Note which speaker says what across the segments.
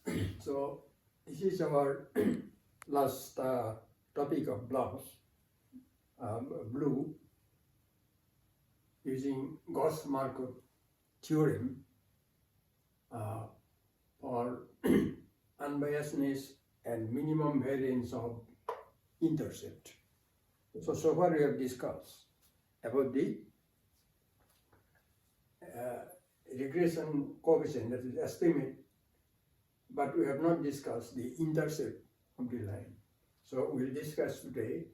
Speaker 1: everybody. So this is our last topic of blue using Gauss-Markov Theorem for unbiasedness and minimum variance of intercept. So far we have discussed about the regression coefficient, that is estimate, but we have not discussed the intercept of the line. So we'll discuss today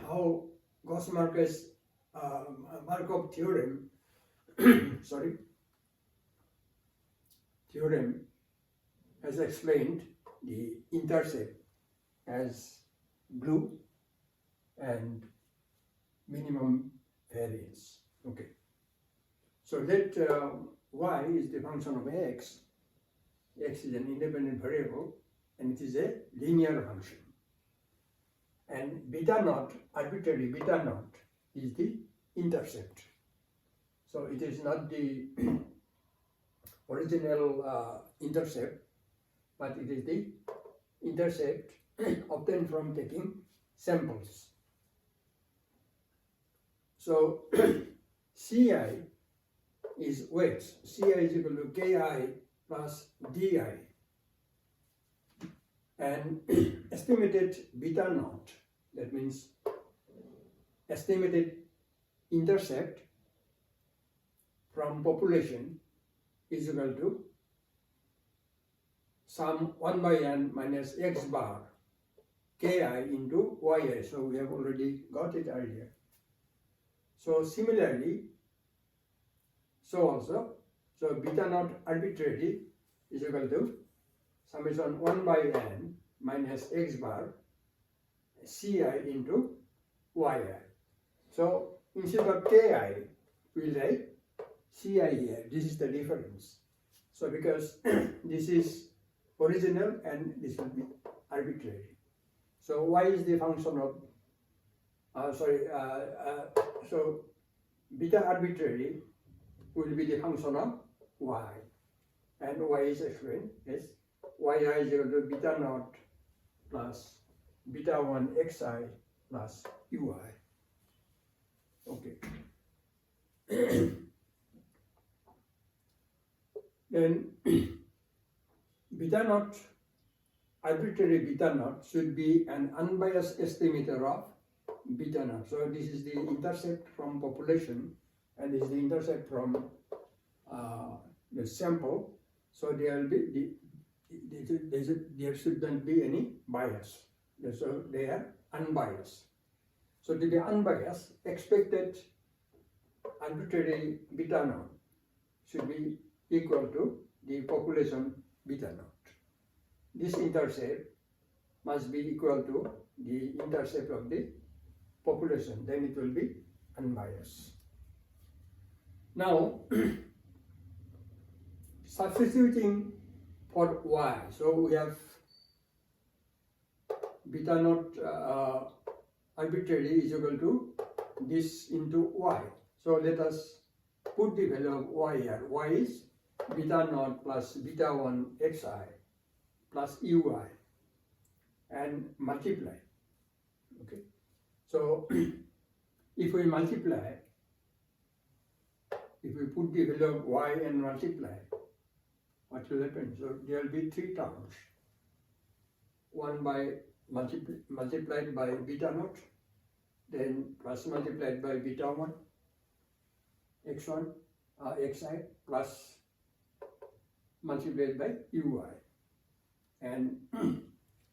Speaker 1: how Gauss-Markov theorem theorem has explained the intercept as blue and minimum variance. Okay. So that y is the function of x. X is an independent variable and it is a linear function. And beta naught, arbitrary beta naught, is the intercept. So it is not the original intercept, but it is the intercept obtained from taking samples. So Ci is weights. Ci is equal to Ki plus Di. And estimated beta naught, that means estimated intercept from population, is equal to sum 1 by n minus x bar Ki into yi. So we have already got it earlier. So similarly, so beta naught arbitrary is equal to summation 1 by n minus x bar Ci into yi. So instead of Ki, we write Ci here. This is the difference. So because this is original and this will be arbitrary. So y is the function of so beta arbitrary will be the function of y, and y is explained as yi is equal to beta naught plus beta 1 xi plus ui. Okay. Then beta naught, arbitrary beta naught, should be an unbiased estimator of beta naught. So this is the intercept from population and this is the intercept from the sample. So there will be there should not be any bias. So they are unbiased. So to be unbiased, expected arbitrary beta naught should be equal to the population beta naught. This intercept must be equal to the intercept of the population, then it will be unbiased. Now, substituting for y, so we have beta naught arbitrary is equal to this into y. So let us put the value of y here. Y is beta naught plus beta 1 xi plus ui and multiply. Okay. So if we multiply, if we put the value of y and multiply, what will happen? So there will be 3 terms. One by multiplied by beta naught, then plus multiplied by beta 1 x1 xi plus multiplied by ui, and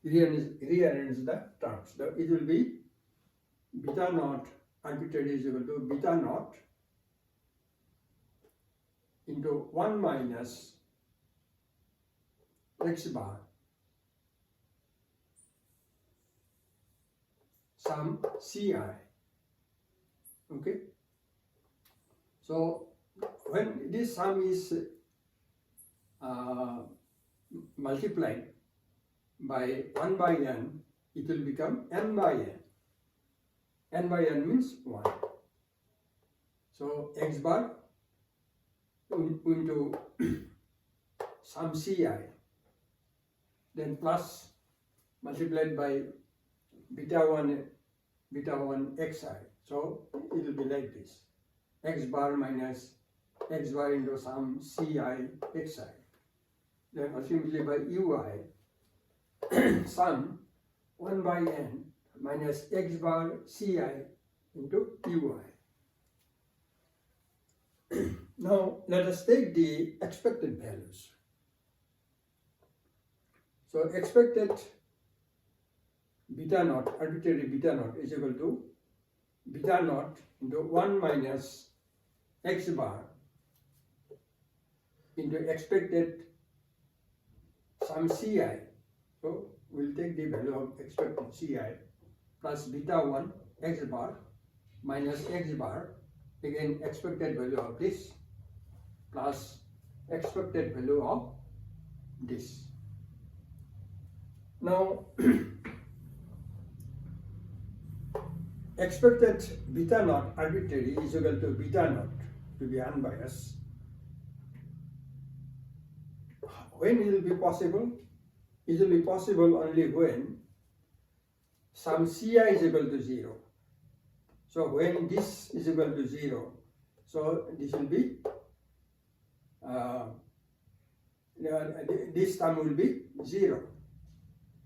Speaker 1: rearrange the terms. So it will be beta naught arbitrary is equal to beta naught into 1 minus x bar sum Ci. Okay. So when this sum is multiplied by 1 by n, it will become n by n. N by n means 1. So x bar into some Ci, then plus multiplied by beta 1 xi. So it will be like this, x bar minus x bar into some Ci xi. Then ultimately by ui, sum 1 by n minus x bar Ci into ui. Now let us take the expected values. So expected beta naught, arbitrary beta naught is equal to beta naught into 1 minus x bar into expected some Ci. So we'll take the value of expected Ci plus beta 1 x bar minus x bar, again expected value of this plus expected value of this. Now expected beta naught arbitrary is equal to beta naught to be unbiased. When it will be possible? It will be possible only when some Ci is equal to 0. So when this is equal to 0, so this will be this term will be 0.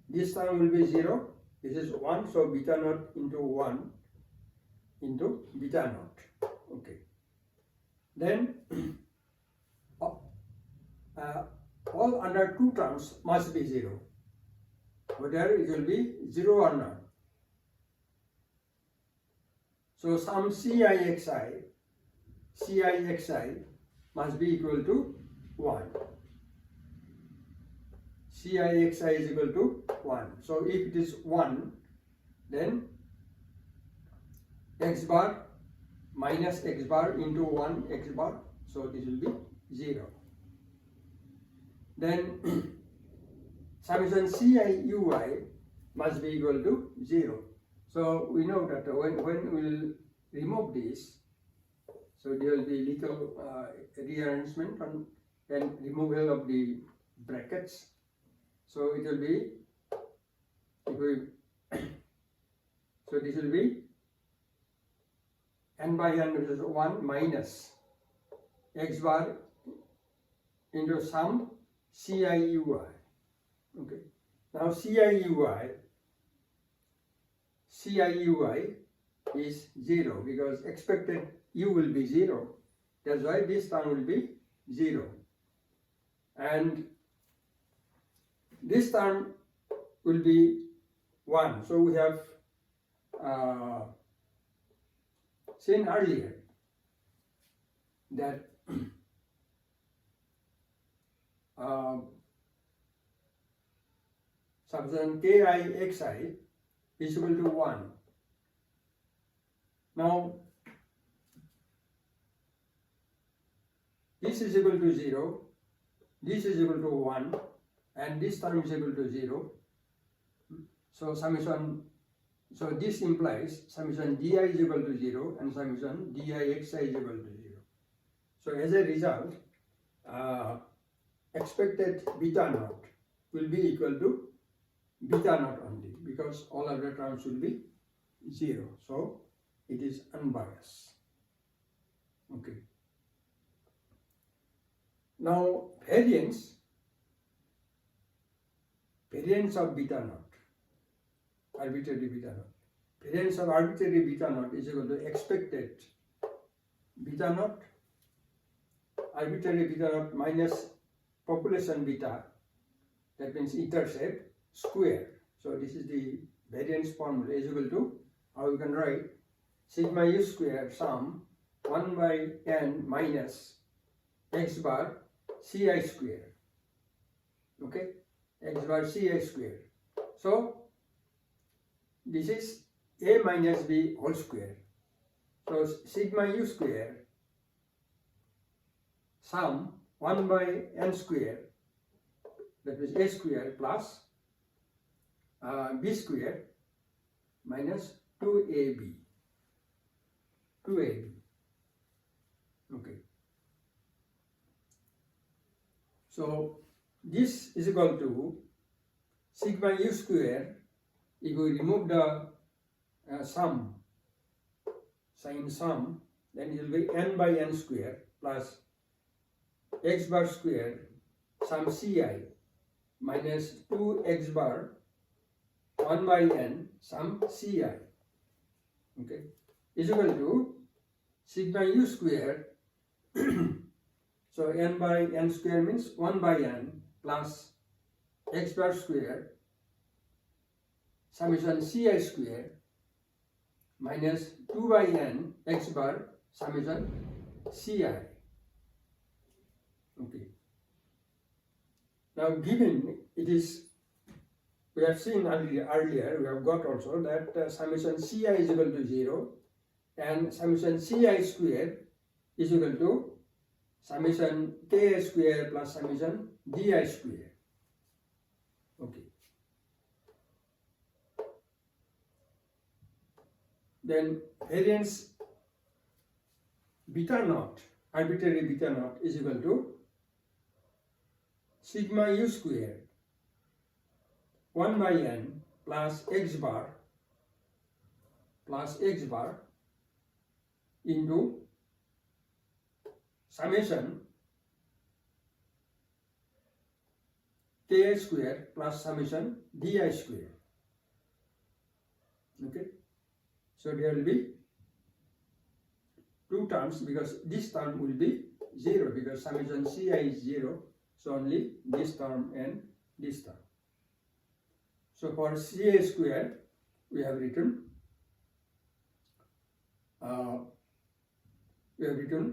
Speaker 1: This term will be 0. This is 1. So beta naught into 1 into beta naught. Okay. Then all under two terms must be 0. Whether it will be 0 or not. So some Cixi must be equal to 1. Cixi is equal to 1. So if it is 1, then x bar minus x bar into 1 x bar. So this will be 0. Then summation Ciui must be equal to 0. So we know that when we will remove this, so there will be little rearrangement and removal of the brackets. So it will be, so this will be n by n, which is 1 minus x bar into some Ciui. Okay. Now Ciui is 0 because expected u will be 0. That's why this term will be 0. And this term will be 1. So we have seen earlier that substance Kixi is equal to 1. Now this is equal to 0, this is equal to 1, and this term is equal to 0. So summation, so this implies summation di is equal to 0 and summation dixi is equal to 0. So as a result, expected beta naught will be equal to beta naught only because all other terms will be 0. So it is unbiased. Okay. Now variance of beta naught, arbitrary beta naught. Variance of arbitrary beta naught is equal to expected beta naught, arbitrary beta naught minus population beta, that means intercept, square. So this is the variance formula is equal to, how you can write, sigma u square sum 1 by n minus x bar Ci square. Okay, x bar Ci square. So this is a minus b whole square. So sigma u square sum 1 by n square, that is a square plus b square minus 2ab. 2ab. Okay. So this is equal to sigma u square. If we remove the sum, sign sum, then it will be n by n square plus x bar square sum ci minus 2x bar 1 by n sum ci, okay, is equal to sigma u square. So n by n square means 1 by n plus x bar square summation ci square minus 2 by n x bar summation ci. Okay. Now given it is, we have seen earlier, we have got also that summation ci is equal to 0 and summation ci square is equal to summation ki square plus summation di square. Okay. Then variance beta naught, arbitrary beta naught is equal to sigma u square 1 by n plus x bar into summation ki square plus summation di square. Okay, so there will be two terms because this term will be 0 because summation ci is 0, so only this term and this term. So for ci square we have written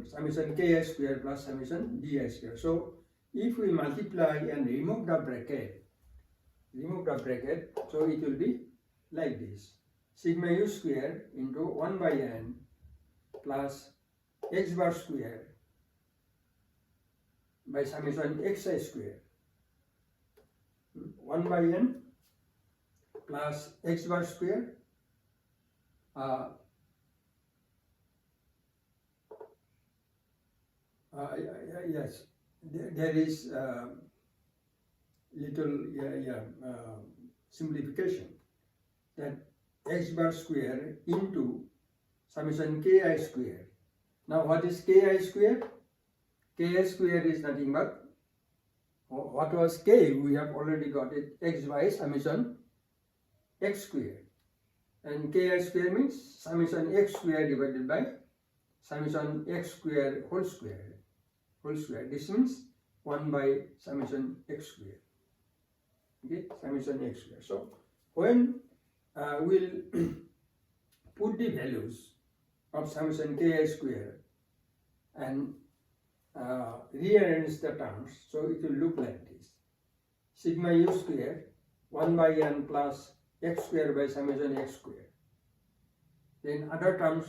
Speaker 1: summation ki square plus summation di square. So if we multiply and remove the bracket, so it will be like this: sigma u square into 1 by n plus x bar square by summation xi square, 1 by n plus x bar square yes, there is little simplification, that x bar square into summation ki square. Now what is ki square? Ki square is nothing but, what was k? We have already got it, x by summation x square, and ki square means summation x square divided by summation x square whole square. This means 1 by summation x square. Okay, summation x square. So when we'll put the values of summation ki square and rearrange the terms, so it will look like this: sigma u square 1 by n plus x square by summation x square. Then other terms,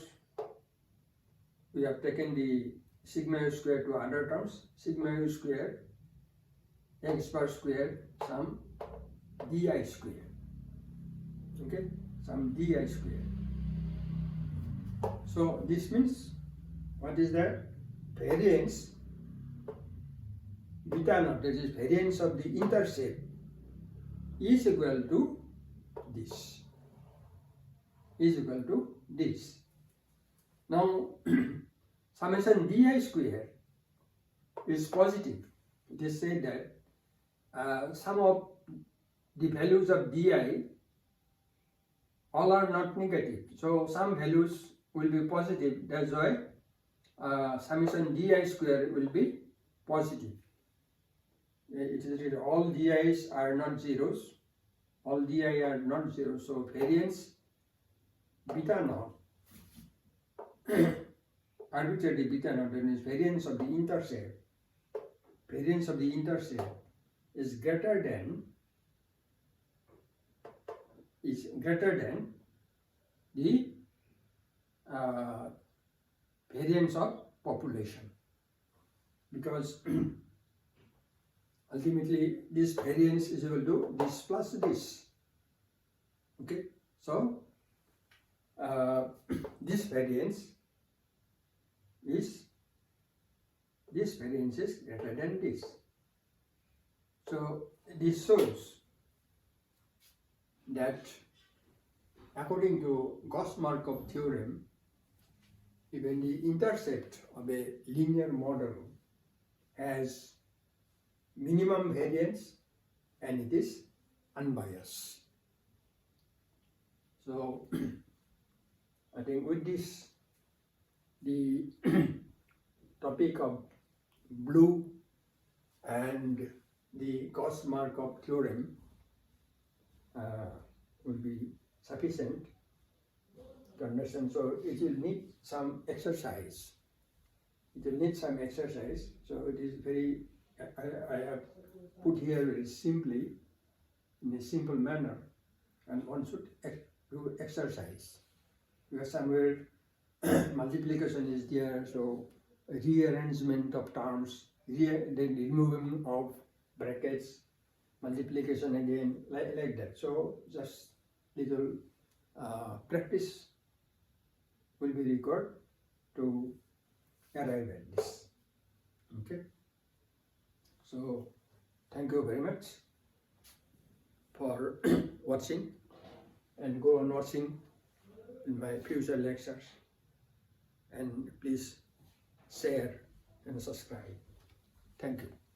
Speaker 1: we have taken the sigma u square to other terms: sigma u square x bar square sum di square. Okay, sum di square. So this means, what is that? Variance beta naught, that is variance of the intercept, is equal to this. Now summation di square is positive. It is said that some of the values of di all are not negative, so some values will be positive. That's why summation di square will be positive. It is written all di's are not zeros. All di are not zeros. So variance beta naught, arbitrary beta naught, is variance of the intercept. Variance of the intercept is greater than the variance of population, because ultimately this variance is equal to this plus this. Okay, so this variance is greater than this. So this shows that according to Gauss-Markov theorem, even the intercept of a linear model has minimum variance and it is unbiased. So I think with this, the topic of blue and the Gauss-Markov theorem will be sufficient to understand. So it will need some exercise. So it is very, I have put here very simply, in a simple manner, and one should do exercise. Because somewhere multiplication is there, so rearrangement of terms, then removing of brackets, multiplication again, like that. So just little practice will be required to arrive at this. Okay. So thank you very much for watching, and go on watching in my future lectures, and please share and subscribe. Thank you.